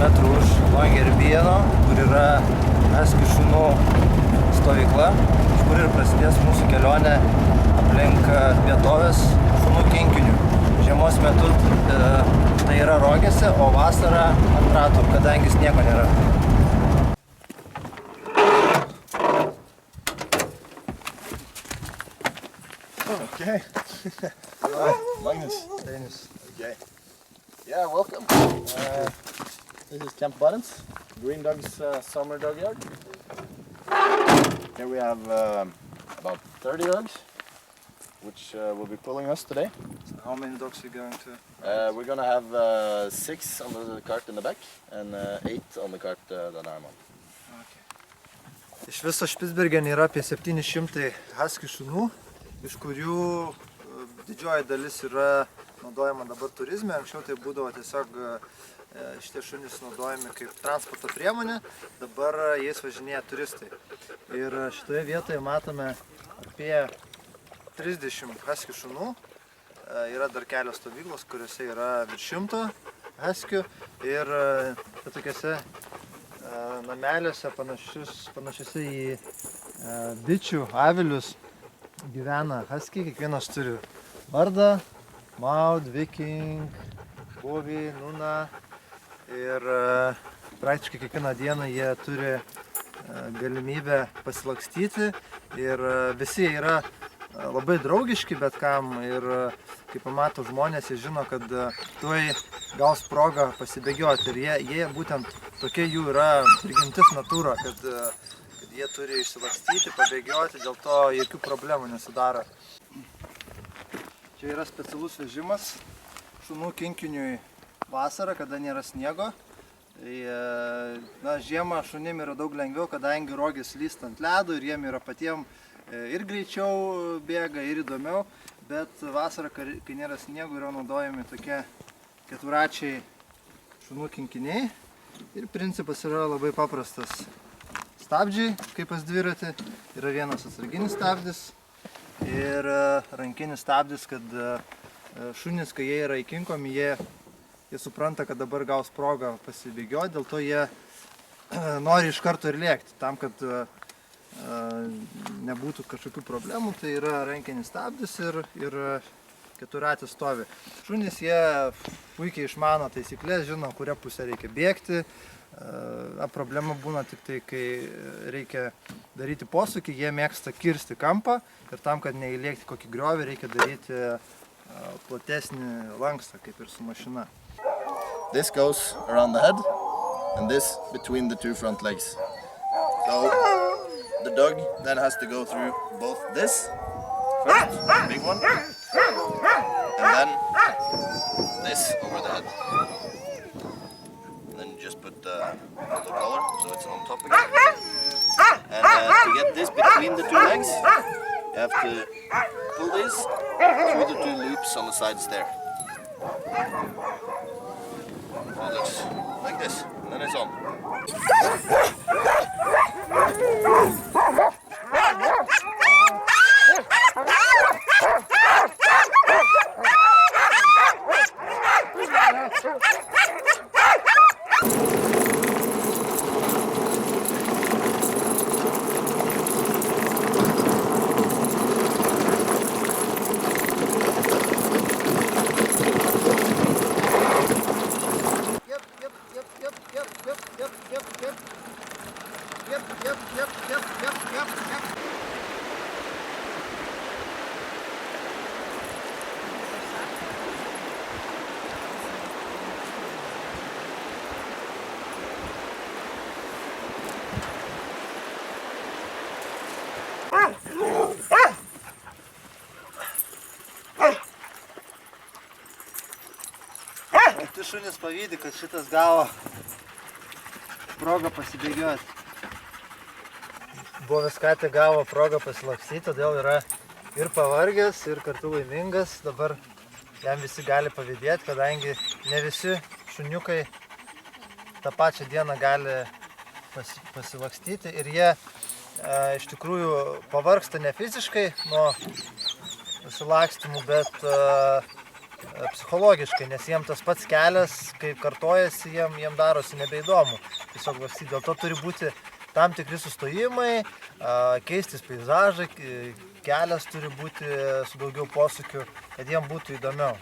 km už Longyearbyeno, kur yra haskių šunų stovykla, iš kur ir prasidės mūsų kelionė aplink vietovės šunų kinkinių. Žiemos metu tai yra Rogėse, o vasarą ant ratų, kadangi sniego nėra. Okay. Magnus. Dainis. Okay. Yeah, welcome. This is Camp Buttons, Green Dog's summer dog yard. Here we have about 30 dogs, which will be pulling us today. So how many dogs are you going to? We're gonna have 6 on the cart in the back and 8 on the cart that I'm on. Okay. Iš viso Špicbergene yra apie 700 haskių šunų, iš kurių didžioji dalis yra naudojama dabar turizme. Anksčiau tai būdavo tiesiog šitie šunys naudojami kaip transporto priemonė, dabar jais važinėja turistai. Ir šitoje vietoje matome apie 30 haskių šunų. Yra dar kelios stovyklos, kuriuose yra virš 100 haskių ir tokiuose nameliuose panašiuose į bičių, avilius gyvena haskiai. Kiekvienas turi vardą, Maud, Viking, Bovi, Nuna ir praktiškai kiekvieną dieną jie turi galimybę pasilakstyti ir visi yra labai draugiški bet kam ir kai pamato žmonės, jie žino, kad tuoj gaus progą pasibėgioti ir jie būtent tokia jų yra prigimtis natūra, kad jie turi išsilakstyti, pabėgioti, dėl to jokių problemų nesidaro. Čia yra specialus vežimas šunų kinkiniui vasarą, kada nėra sniego. Žiemą šunim yra daug lengviau, kadangi Rogės slysta ant ledo ir jiem yra patiem ir greičiau bėga, ir įdomiau. Bet vasarą, kai nėra sniego, yra naudojami tokie keturačiai šunų kinkiniai. Ir principas yra labai paprastas. Stabdžiai, kaip pas dviratį, yra vienas atsarginis stabdis ir rankinis stabdis, kad šunys, kai jie yra įkinkomi, jie supranta, kad dabar gaus progą pasibėgioti, dėl to jie nori iš karto ir lėkti. Tam, kad nebūtų kažkokių problemų, tai yra rankinis stabdis ir keturatis stovi. Šunys jie puikiai išmano taisyklės, žino, kurią pusę reikia bėgti. Problema būna tik tai, kai reikia daryti posūkį, jie mėgsta kirsti kampą ir tam, kad neįlėkti kokį griovį, reikia daryti platesnį lankstą, kaip ir su mašina. This goes around the head and this between the two front legs. So the dog then has to go through both this first, big one, and then this over the head. Then you just put the collar so it's on top again. And to get this between the two legs, you have to pull this through the two loops on the sides there. So it looks like this, and then it's on. Šunys pavydi, kad šitas gavo progą pasibėgioti. Bovis ką tik gavo progą pasilakstyti, todėl yra ir pavargęs, ir kartu laimingas. Dabar jam visi gali pavydėti, kadangi ne visi šuniukai tą pačią dieną gali pasilakstyti. Ir jie iš tikrųjų pavargsta ne fiziškai nuo pasilakstymų, bet psichologiškai, nes jiem tas pats kelias, kai kartojasi, jiem darosi nebeįdomu. Tiesiog varstyti. Dėl to turi būti tam tikri sustojimai, keistis peizažai, kelias turi būti su daugiau posūkių, kad jiem būtų įdomiau.